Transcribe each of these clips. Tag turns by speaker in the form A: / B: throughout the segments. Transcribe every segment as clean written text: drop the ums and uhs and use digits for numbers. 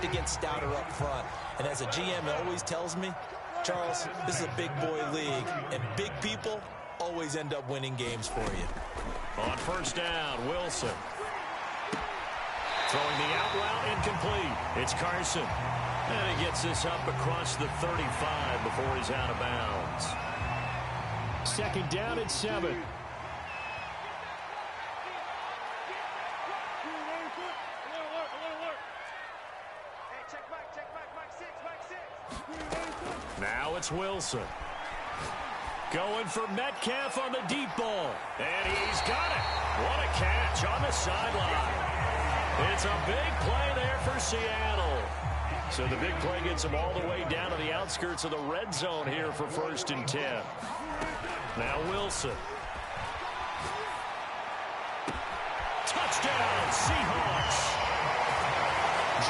A: to get stouter up front. And as a GM always tells me, Charles, this is a big boy league, and big people always end up winning games for you.
B: On first down, Wilson. Throwing the out route incomplete. It's Carson. And he gets this up across the 35 before he's out of bounds. Second down at 7. Now it's Wilson. Going for Metcalf on the deep ball. And he's got it. What a catch on the sideline. It's a big play there for Seattle. So the big play gets him all the way down to the outskirts of the red zone here for 1st and 10. Now Wilson. Touchdown, Seahawks.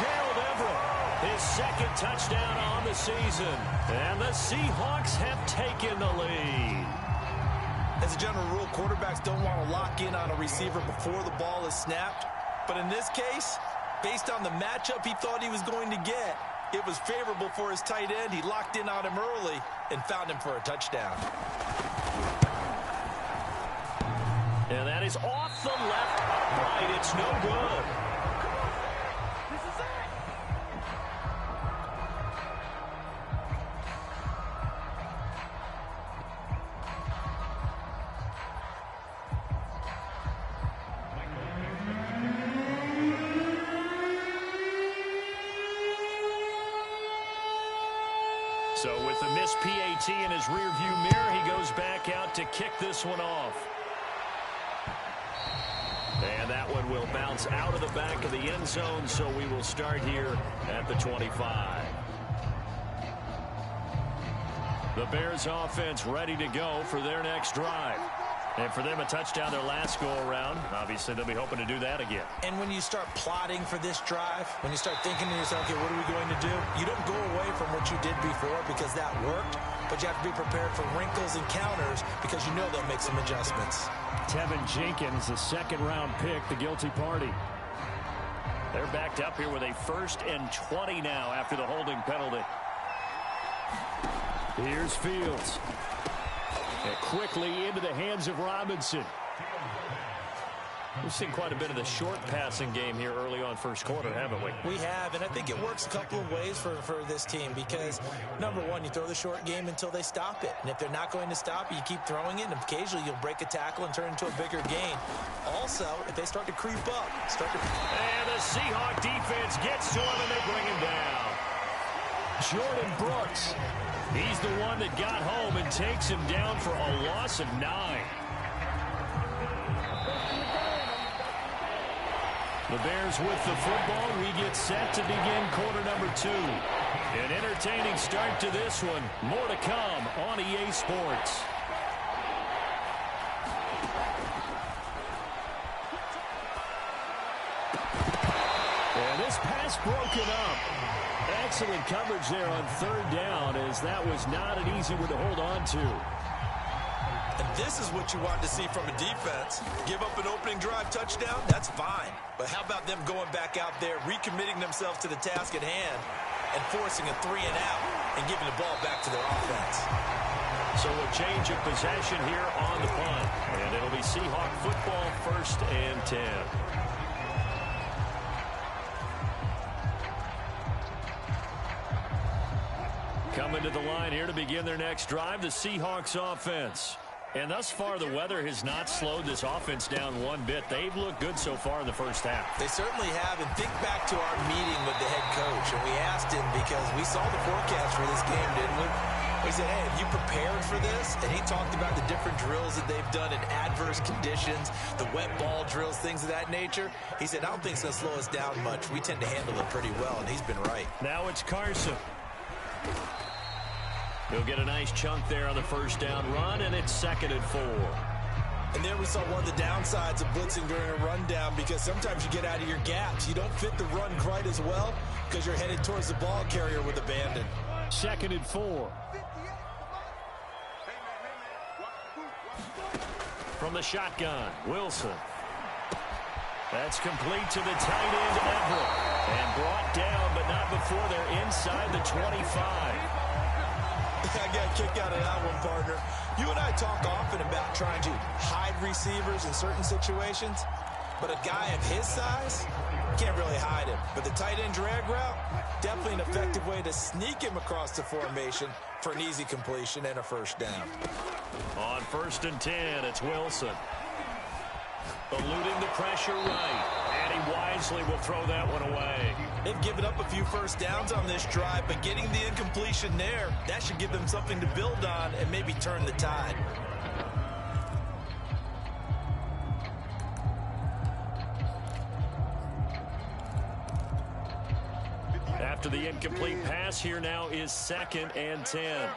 B: Gerald Everett, his second touchdown on the season. And the Seahawks have taken the lead.
A: As a general rule, quarterbacks don't want to lock in on a receiver before the ball is snapped. But in this case, based on the matchup he thought he was going to get, it was favorable for his tight end. He locked in on him early and found him for a touchdown.
B: And that is off the left upright. It's no good. So with the missed PAT in his rearview mirror, he goes back out to kick this one off. And that one will bounce out of the back of the end zone, so we will start here at the 25. The Bears offense ready to go for their next drive. And for them, a touchdown their last go-around. Obviously, they'll be hoping to do that again.
A: And when you start plotting for this drive, when you start thinking to yourself, okay, what are we going to do? You don't go away from what you did before because that worked, but you have to be prepared for wrinkles and counters because you know they'll make some adjustments.
B: Tevin Jenkins, the second-round pick, the guilty party. They're backed up here with a 1st and 20 now after the holding penalty. Here's Fields. And quickly into the hands of Robinson. We've seen quite a bit of the short passing game here early on first quarter, haven't we?
A: We have, and I think it works a couple of ways for this team because, number one, you throw the short game until they stop it. And if they're not going to stop it, you keep throwing it, and occasionally you'll break a tackle and turn it into a bigger gain. Also, if they start to creep up,
B: And the Seahawk defense gets to him, and they bring him down. Jordan Brooks. He's the one that got home and takes him down for a loss of 9. The Bears with the football. We get set to begin quarter number 2. An entertaining start to this one. More to come on EA Sports. And this pass broken up. Excellent coverage there on 3rd down, as that was not an easy one to hold on to.
A: And this is what you want to see from a defense. Give up an opening drive touchdown, that's fine. But how about them going back out there, recommitting themselves to the task at hand, and forcing a 3 and out, and giving the ball back to their offense.
B: So a change of possession here on the punt. And it'll be Seahawk football, 1st and 10. Coming to the line here to begin their next drive, the Seahawks offense. And thus far, the weather has not slowed this offense down one bit. They've looked good so far in the first half.
A: They certainly have. And think back to our meeting with the head coach. And we asked him because we saw the forecast for this game, didn't we? We said, hey, have you prepared for this? And he talked about the different drills that they've done in adverse conditions, the wet ball drills, things of that nature. He said, I don't think it's going to slow us down much. We tend to handle it pretty well, and he's been right.
B: Now it's Carson. He'll get a nice chunk there on the first down run, and it's 2nd and 4.
A: And there we saw one of the downsides of blitzing during a rundown because sometimes you get out of your gaps. You don't fit the run quite as well because you're headed towards the ball carrier with abandon.
B: 2nd and 4. From the shotgun, Wilson. That's complete to the tight end, Everett. And brought down but not
A: kick out of that one, partner. You and I talk often about trying to hide receivers in certain situations, but a guy of his size can't really hide him. But the tight end drag route, definitely an effective way to sneak him across the formation for an easy completion and a first down.
B: On 1st and 10, it's Wilson. Eluding the pressure right. And he wisely will throw that one away.
A: They've given up a few first downs on this drive, but getting the incompletion there, that should give them something to build on and maybe turn the tide.
B: After the incomplete pass, here now is 2nd and 10.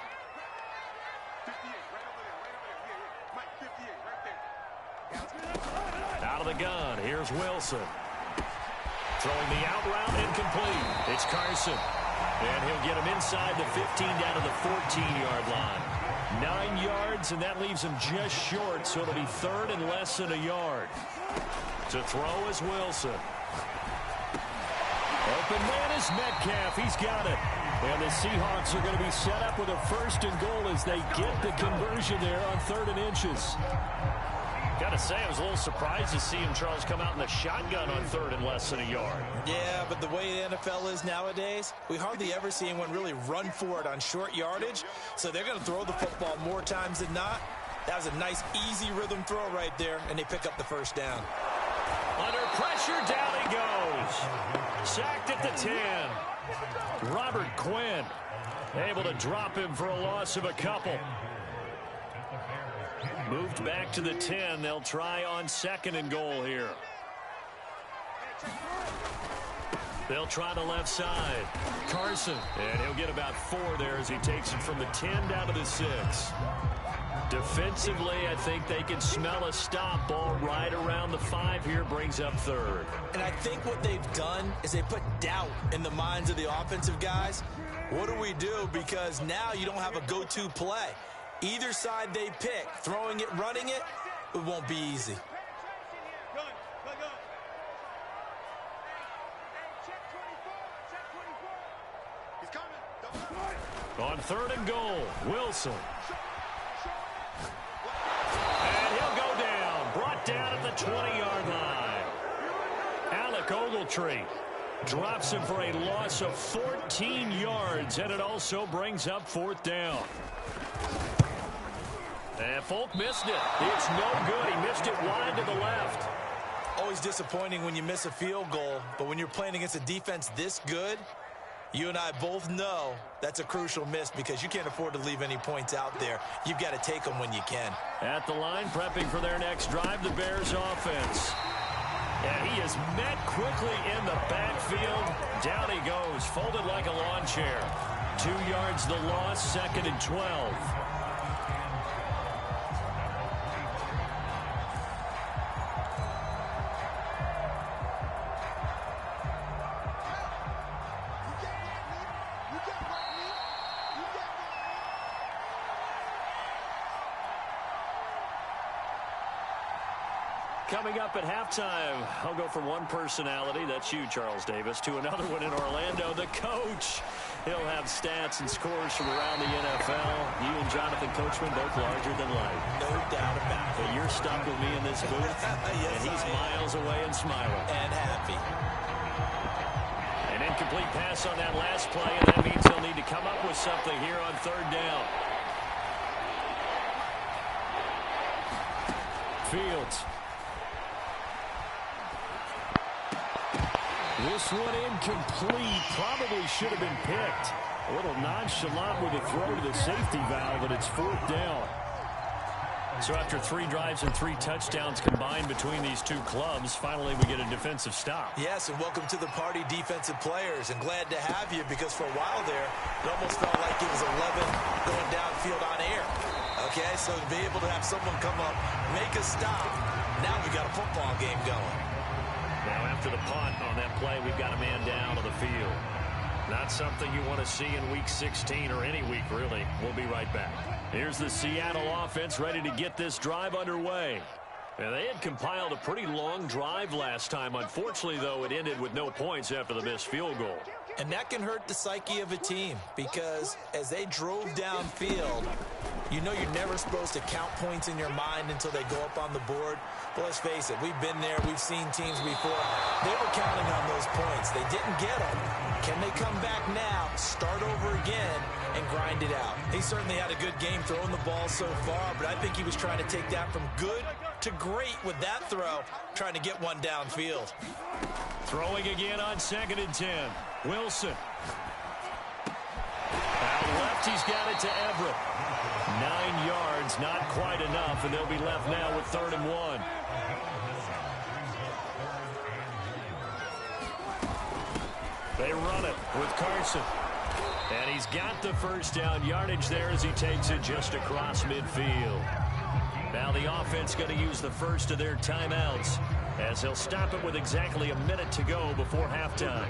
B: Out of the gun, here's Wilson. Throwing the out route, incomplete. It's Carson. And he'll get him inside the 15 down to the 14-yard line. 9 yards, and that leaves him just short, so it'll be 3rd and less than a yard. To throw is Wilson. Open man is Metcalf. He's got it. And the Seahawks are going to be set up with a 1st and goal as they get the conversion there on 3rd and inches. Got to say, I was a little surprised to see him, Charles, come out in the shotgun on 3rd and less than a yard.
A: Yeah, but the way the NFL is nowadays, we hardly ever see anyone really run for it on short yardage. So they're going to throw the football more times than not. That was a nice, easy rhythm throw right there, and they pick up the first down.
B: Under pressure, down he goes. Sacked at the 10. Robert Quinn able to drop him for a loss of a couple. Moved back to the 10. They'll try on 2nd and goal here. They'll try the left side. Carson. And he'll get about 4 there as he takes it from the 10 down to the 6. Defensively, I think they can smell a stop. Ball right around the 5 here, brings up 3rd.
A: And I think what they've done is they put doubt in the minds of the offensive guys. What do we do? Because now you don't have a go-to play. Either side they pick, throwing it, running it, it won't be easy.
B: On 3rd and goal, Wilson. And he'll go down. Brought down at the 20-yard line. Alec Ogletree drops him for a loss of 14 yards, and it also brings up 4th down. And Folk missed it. It's no good. He missed it wide to the left.
A: Always disappointing when you miss a field goal, but when you're playing against a defense this good, you and I both know that's a crucial miss because you can't afford to leave any points out there. You've got to take them when you can.
B: At the line, prepping for their next drive, the Bears offense. And he is met quickly in the backfield. Down he goes, folded like a lawn chair. 2 yards the loss, 2nd and 12. Coming up at halftime, I'll go from one personality, that's you, Charles Davis, to another one in Orlando, the coach. He'll have stats and scores from around the NFL. You and Jonathan Coachman, both larger than life.
A: No doubt about it.
B: But you're stuck with me in this booth,
A: yes,
B: and he's miles away and smiling.
A: And happy.
B: An incomplete pass on that last play, and that means he'll need to come up with something here on 3rd down. Fields. This one incomplete. Probably should have been picked. A little nonchalant with a throw to the safety valve, and it's 4th down. So after 3 drives and 3 touchdowns combined between these two clubs, finally we get a defensive stop.
A: Yes, and welcome to the party, defensive players. And glad to have you because for a while there, it almost felt like it was 11 going downfield on air. Okay, so to be able to have someone come up, make a stop, now we've got a football game going.
B: Now after the punt on that play, we've got a man down on the field. Not something you want to see in Week 16 or any week, really. We'll be right back. Here's the Seattle offense ready to get this drive underway. And they had compiled a pretty long drive last time. Unfortunately, though, it ended with no points after the missed field goal.
A: And that can hurt the psyche of a team because as they drove downfield, you know you're never supposed to count points in your mind until they go up on the board. But let's face it, we've been there. We've seen teams before. They were counting on those points. They didn't get them. Can they come back now, start over again, and grind it out? He certainly had a good game throwing the ball so far, but I think he was trying to take that from good to great with that throw, trying to get one downfield.
B: Throwing again on 2nd and 10. Wilson. Out left, he's got it to Everett. 9 yards, not quite enough, and they'll be left now with 3rd and 1. They run it with Carson. And he's got the first down yardage there as he takes it just across midfield. Now the offense going to use the first of their timeouts as he'll stop it with exactly a minute to go before halftime.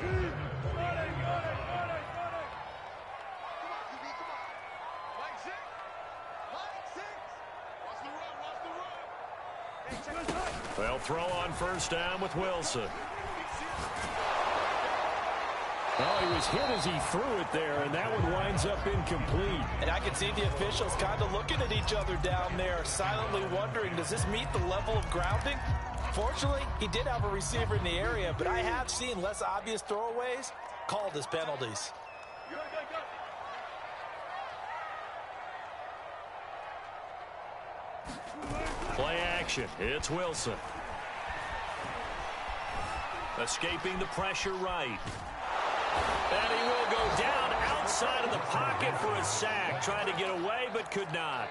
B: They'll throw on first down with Wilson.
C: Well, he was hit as he threw it there, and that one winds up incomplete.
A: And I can see the officials kind of looking at each other down there, silently wondering, does this meet the level of grounding? Fortunately, he did have a receiver in the area, but I have seen less obvious throwaways called as penalties.
B: Play action. It's Wilson. Escaping the pressure right. And he will go down outside of the pocket for a sack. Trying to get away, but could not.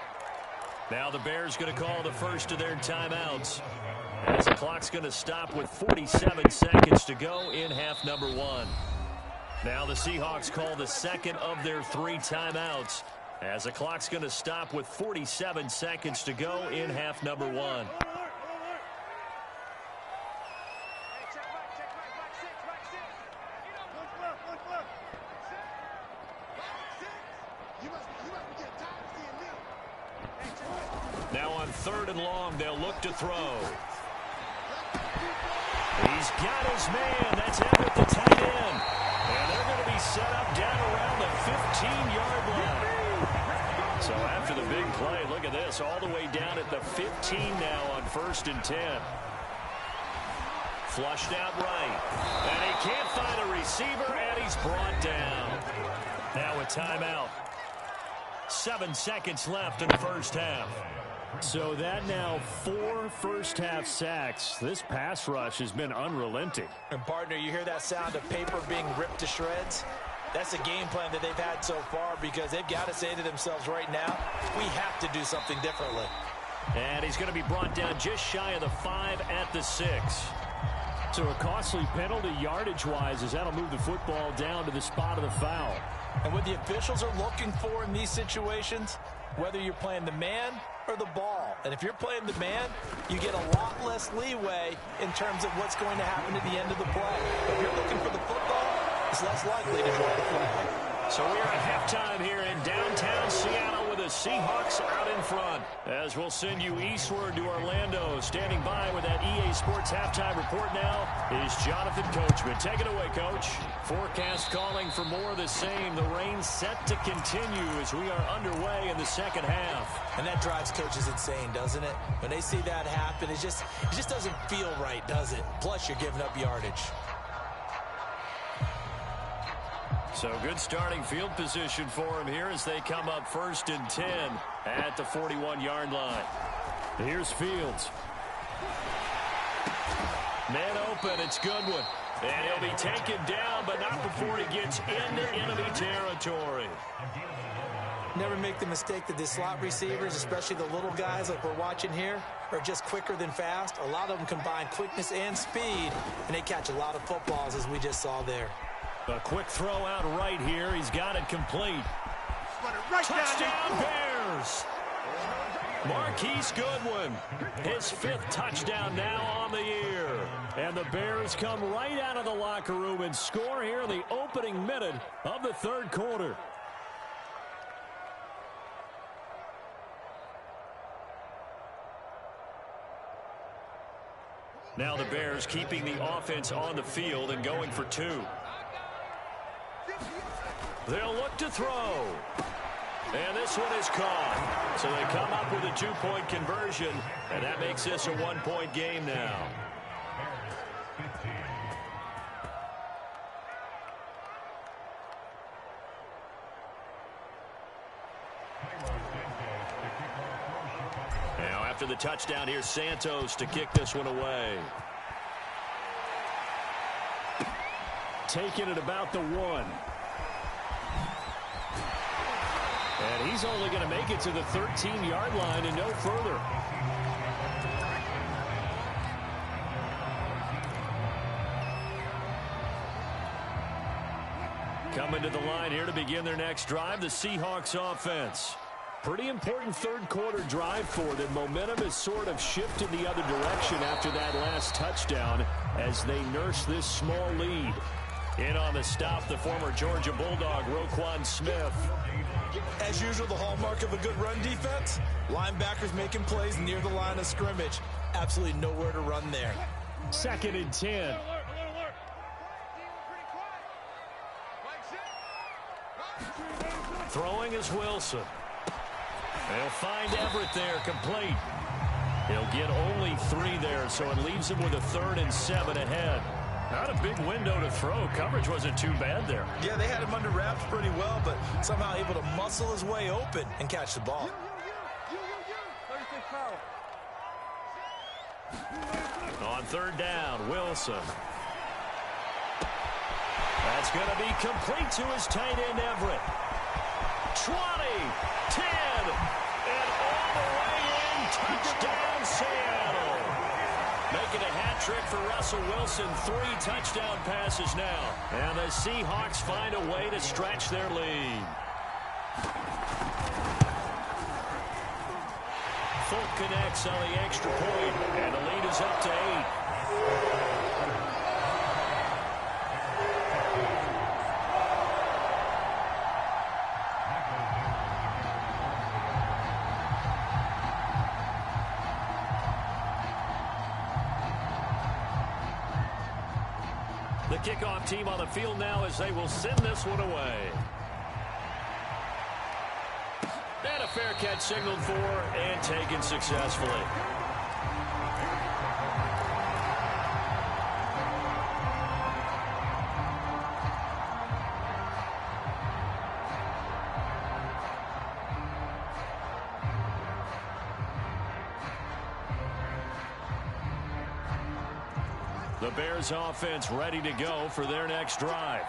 B: Now the Bears going to call the first of their timeouts, as the clock's going to stop with 47 seconds to go in half number 1. Now the Seahawks call the second of their 3 timeouts, as the clock's going to stop with 47 seconds to go in half number 1. Now on 3rd and long, they'll look to throw. He's got his man. That's Everett, the tight end. And they're going to be set up down around the 15-yard line. So after the big play, look at this, all the way down at the 15 now on 1st and 10. Flushed out right. And he can't find a receiver, and he's brought down. Now a timeout. 7 seconds left in the first half.
C: So that now 4 first-half sacks. This pass rush has been unrelenting.
A: And, partner, you hear that sound of paper being ripped to shreds? That's the game plan that they've had so far because they've got to say to themselves right now, we have to do something differently.
B: And he's going to be brought down just shy of the 5 at the 6.
C: So a costly penalty yardage-wise as that'll move the football down to the spot of the foul.
A: And what the officials are looking for in these situations, whether you're playing the man or the ball. And if you're playing the man, you get a lot less leeway in terms of what's going to happen at the end of the play. But if you're looking for the football, it's less likely to drop the flag.
B: So we are at halftime here in downtown Seattle with the Seahawks out in front. As we'll send you eastward to Orlando. Standing by with that EA Sports halftime report now is Jonathan Coachman. Take it away, Coach. Forecast calling for more of the same. The rain set to continue as we are underway in the second half.
A: And that drives coaches insane, doesn't it? When they see that happen, it just doesn't feel right, does it? Plus, you're giving up yardage.
B: So good starting field position for him here as they come up 1st and 10 at the 41-yard line.
C: Here's Fields.
B: Man open, it's Goodwin. And he'll be taken down, but not before he gets into enemy territory.
A: Never make the mistake that the slot receivers, especially the little guys like we're watching here, are just quicker than fast. A lot of them combine quickness and speed, and they catch a lot of footballs as we just saw there.
B: A quick throw out right here. He's got it complete. Touchdown Bears! Marquise Goodwin, his 5th touchdown now on the year.
C: And the Bears come right out of the locker room and score here in the opening minute of the 3rd quarter.
B: Now the Bears keeping the offense on the field and going for 2. They'll look to throw. And this one is caught. So they come up with a 2-point conversion, and that makes this a 1-point game now. Now after the touchdown, here's Santos to kick this one away.
C: Taking it about the 1. And he's only going to make it to the 13-yard line and no further. Coming to the line here to begin their next drive, the Seahawks offense. Pretty important third-quarter drive for them. Momentum has sort of shifted the other direction after that last touchdown as they nurse this small lead. In on the stop, the former Georgia Bulldog, Roquan Smith.
A: As usual, the hallmark of a good run defense, linebackers making plays near the line of scrimmage. Absolutely nowhere to run there.
C: 2nd and 10.
B: Throwing is Wilson. They'll find Everett there, complete. He'll get only 3 there, so it leaves him with a 3rd and 7 ahead. Not a big window to throw. Coverage wasn't too bad there.
A: Yeah, they had him under wraps pretty well, but somehow able to muscle his way open and catch the ball.
B: On 3rd down, Wilson. That's going to be complete to his tight end, Everett. 20, 10, and all the way in. Touchdown, Seattle. Making a hat trick for Russell Wilson. 3 touchdown passes now. And the Seahawks find a way to stretch their lead. Folk connects on the extra point, and the lead is up to 8. The kickoff team on the field now as they will send this one away. And a fair catch signaled for and taken successfully. The Bears offense ready to go for their next drive.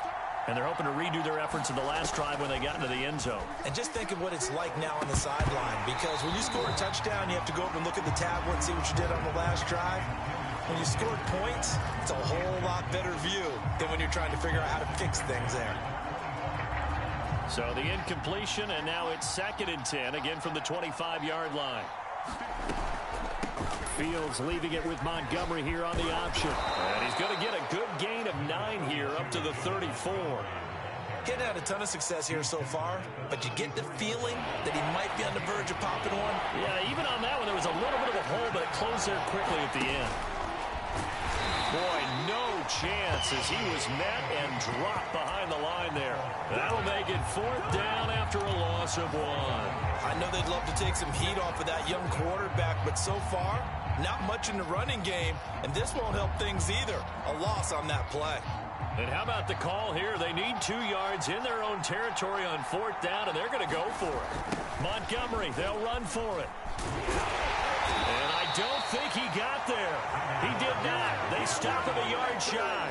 B: And they're hoping to redo their efforts in the last drive when they got into the end zone.
A: And just think of what it's like now on the sideline, because when you score a touchdown, you have to go up and look at the tablet and see what you did on the last drive. When you scored points, it's a whole lot better view than when you're trying to figure out how to fix things there.
B: So the incompletion, and now it's 2nd and 10, again from the 25-yard line.
C: Fields leaving it with Montgomery here on the option.
B: And he's going to get a good gain of 9 here up to the 34.
A: Getting had a ton of success here so far, but you get the feeling that he might be on the verge of popping one.
B: Yeah, even on that one, there was a little bit of a hole, but it closed there quickly at the end. Boy, no chance as he was met and dropped behind the line there. That'll make it 4th down after a loss of 1.
A: I know they'd love to take some heat off of that young quarterback, but so far, not much in the running game, and this won't help things either. A loss on that play.
B: And how about the call here? They need 2 yards in their own territory on 4th down, and they're going to go for it. Montgomery, they'll run for it. And I don't think he got there. He did not. They stop him a yard shy.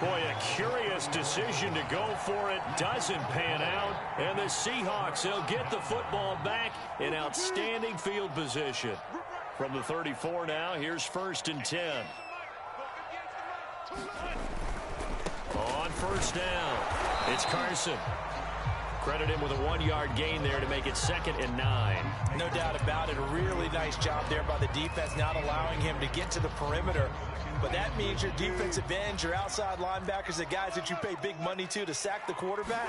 B: Boy, a curious decision to go for it. Doesn't pan out. And the Seahawks, they'll get the football back in outstanding field position. From the 34 now, here's 1st and 10. On 1st down, it's Carson. Credit him with a 1-yard gain there to make it 2nd and 9.
A: No doubt about it. A really nice job there by the defense, not allowing him to get to the perimeter. But that means your defensive ends, your outside linebackers, the guys that you pay big money to sack the quarterback,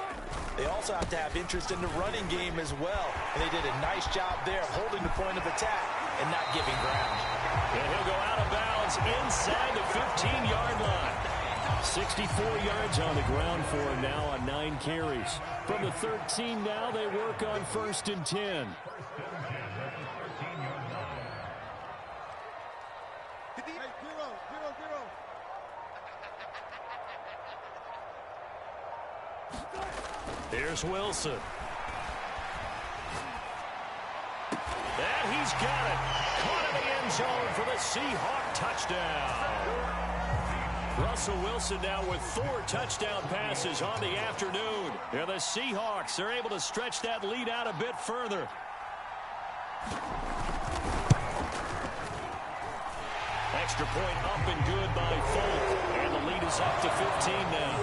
A: they also have to have interest in the running game as well. And they did a nice job there of holding the point of attack and not giving ground.
B: And he'll go out of bounds inside the 15-yard line.
C: 64 yards on the ground for him now on 9 carries. From the 13 now, they work on 1st and 10. Here's Wilson. And he's got it. Caught in the end zone for the Seahawk touchdown. Russell Wilson now with 4 touchdown passes on the afternoon. And the Seahawks are able to stretch that lead out a bit further. Extra point up and good by Folk. And the lead is up to 15 now.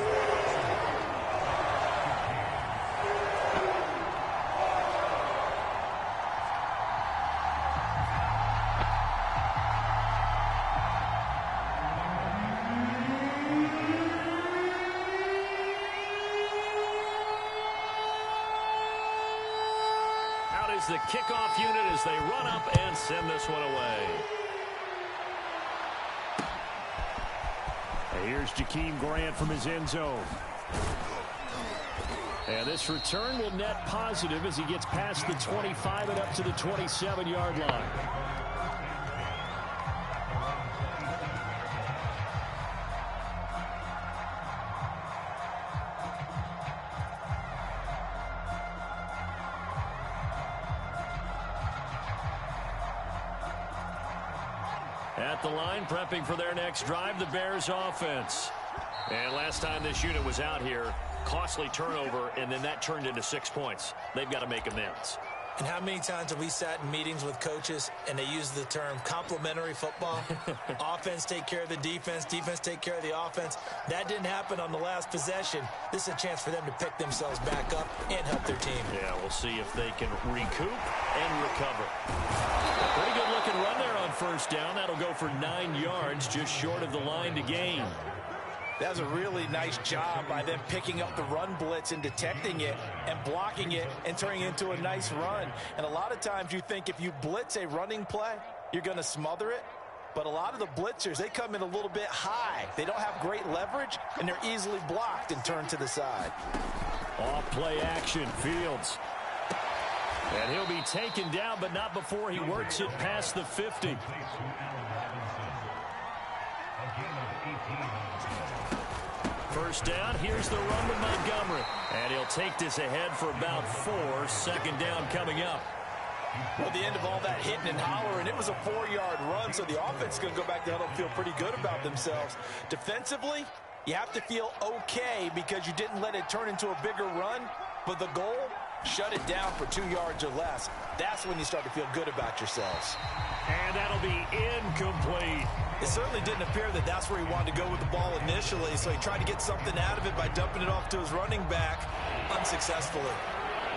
C: The kickoff unit as they run up and send this one away. And here's Jakeem Grant from his end zone. And this return will net positive as he gets past the 25 and up to the 27-yard line. At the line, prepping for their next drive, the Bears offense. And last time this unit was out here, costly turnover, and then that turned into 6 points. They've got to make amends.
A: And how many times have we sat in meetings with coaches and they use the term complementary football? Offense take care of the defense, defense take care of the offense. That didn't happen on the last possession. This is a chance for them to pick themselves back up and help their team.
C: Yeah, we'll see if they can recoup and recover. Pretty good looking run there on 1st down. That'll go for 9 yards, just short of the line to gain.
A: That was a really nice job by them picking up the run blitz and detecting it and blocking it and turning it into a nice run. And a lot of times you think if you blitz a running play, you're going to smother it. But a lot of the blitzers, they come in a little bit high. They don't have great leverage, and they're easily blocked and turned to the side.
C: Off play action, Fields. And he'll be taken down, but not before he works it past the 50. First down, here's the run to Montgomery. And he'll take this ahead for about 4. 2nd down coming up.
A: Well, the end of all that hitting and hollering, it was a 4-yard run, so the offense is going to go back to huddle and feel pretty good about themselves. Defensively, you have to feel okay because you didn't let it turn into a bigger run, but the goal, shut it down for 2 yards or less. That's when you start to feel good about yourselves.
C: And that'll be incomplete.
A: It certainly didn't appear that that's where he wanted to go with the ball initially, so he tried to get something out of it by dumping it off to his running back unsuccessfully.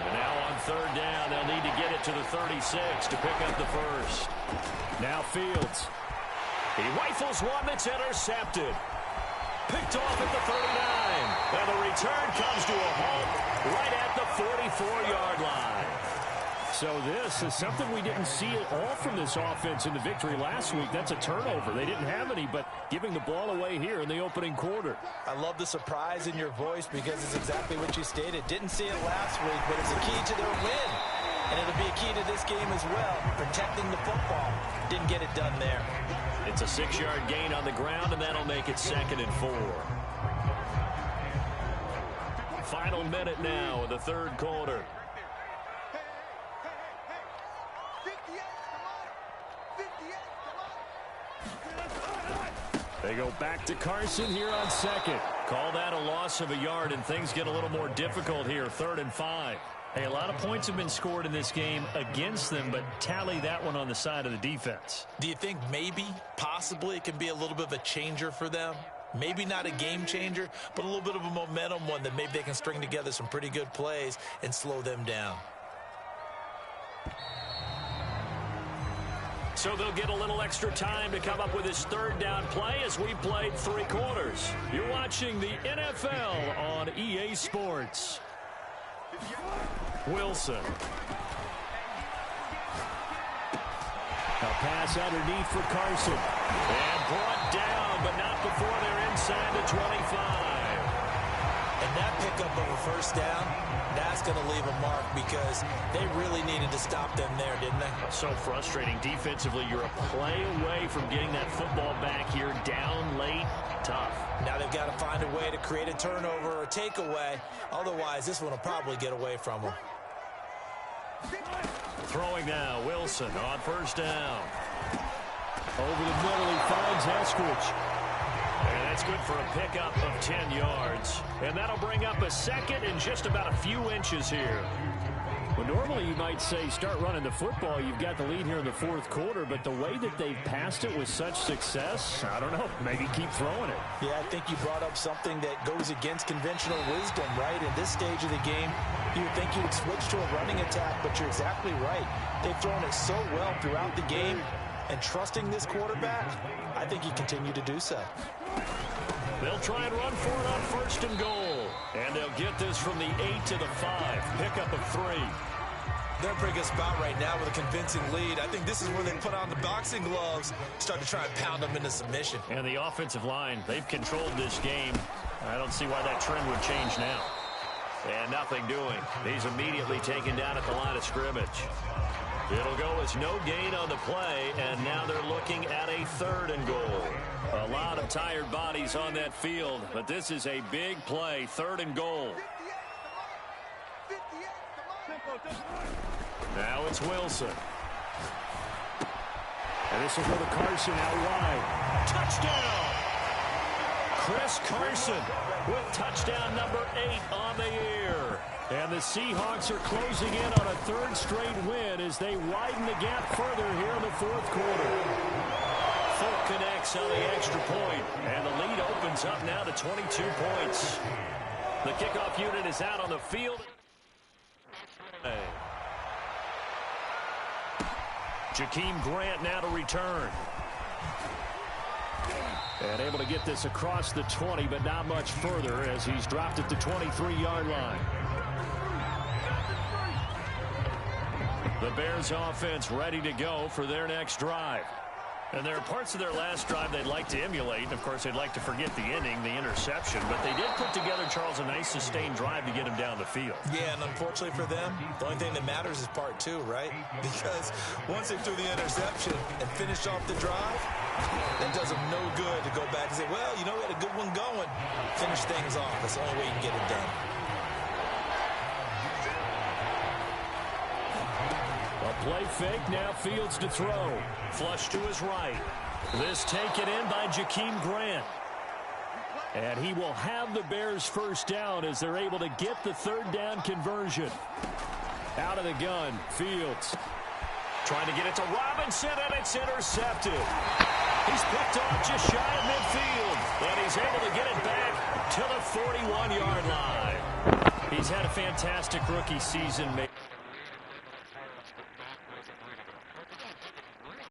C: And now on 3rd down, they'll need to get it to the 36 to pick up the first. Now Fields. He rifles one that's intercepted. Picked off at the 39. And the return comes to a halt right at the 44-yard line. So this is something we didn't see at all from this offense in the victory last week. That's a turnover. They didn't have any, but giving the ball away here in the opening quarter.
A: I love the surprise in your voice because it's exactly what you stated. Didn't see it last week, but it's a key to their win. And it'll be a key to this game as well, protecting the football. Didn't get it done there.
C: It's a 6-yard gain on the ground, and that'll make it 2nd and 4. Final minute now of the 3rd quarter. They go back to Carson here on 2nd. Call that a loss of a yard, and things get a little more difficult here, 3rd and 5. Hey, a lot of points have been scored in this game against them, but tally that one on the side of the defense.
A: Do you think maybe, possibly, it can be a little bit of a changer for them? Maybe not a game changer, but a little bit of a momentum one that maybe they can string together some pretty good plays and slow them down.
C: So they'll get a little extra time to come up with his 3rd down play as we played 3 quarters. You're watching the NFL on EA Sports. Wilson.
B: A pass underneath for Carson. And brought down, but not before they're inside the 25.
A: And that pickup of a first down, that's going to leave a mark because they really needed to stop them there, didn't they?
B: So frustrating. Defensively, you're a play away from getting that football back here. Down late, tough.
A: Now they've got to find a way to create a turnover or a takeaway. Otherwise, this one will probably get away from them.
B: Throwing now, Wilson on first down. Over the middle, he finds Eskridge. And that's good for a pickup of 10 yards. And that'll bring up a second and just about a few inches here. Well, normally you might say start running the football. You've got the lead here in the fourth quarter, but the way that they've passed it with such success, I don't know, maybe keep throwing it.
A: Yeah, I think you brought up something that goes against conventional wisdom, right? In this stage of the game, you would think you would switch to a running attack, but you're exactly right. They've thrown it so well throughout the game, and trusting this quarterback, I think you continue to do so.
B: They'll try and run for it on first and goal. And they'll get this from the 8 to the 5. Pickup of 3.
A: They're in a pretty good spot right now with a convincing lead. I think this is where they put on the boxing gloves, start to try and pound them into submission.
B: And the offensive line, they've controlled this game. I don't see why that trend would change now. And nothing doing. He's immediately taken down at the line of scrimmage. It'll go as no gain on the play, and now they're looking at a 3rd and goal. A lot of tired bodies on that field, but this is a big play, 3rd and goal. Now it's Wilson. And this will go to Carson out wide. Touchdown! Chris Carson with touchdown number 8 on the year. And the Seahawks are closing in on a 3rd straight win as they widen the gap further here in the fourth quarter. Folk connects on the extra point, and the lead opens up now to 22 points. The kickoff unit is out on the field. Jakeem Grant now to return. And able to get this across the 20, but not much further as he's dropped at the 23-yard line. The Bears offense ready to go for their next drive. And there are parts of their last drive they'd like to emulate. Of course, they'd like to forget the ending, the interception. But they did put together, Charles, a nice sustained drive to get him down the field.
A: Yeah, and unfortunately for them, the only thing that matters is part 2, right? Because once they threw the interception and finished off the drive, it does them no good to go back and say, well, you know, we had a good one going. Finish things off. That's the only way you can get it done.
B: Play fake, now Fields to throw. Flush to his right. This taken in by Jakeem Grant. And he will have the Bears first down as they're able to get the 3rd down conversion. Out of the gun, Fields. Trying to get it to Robinson, and it's intercepted. He's picked off just shy of midfield. And he's able to get it back to the 41-yard line. He's had a fantastic rookie season.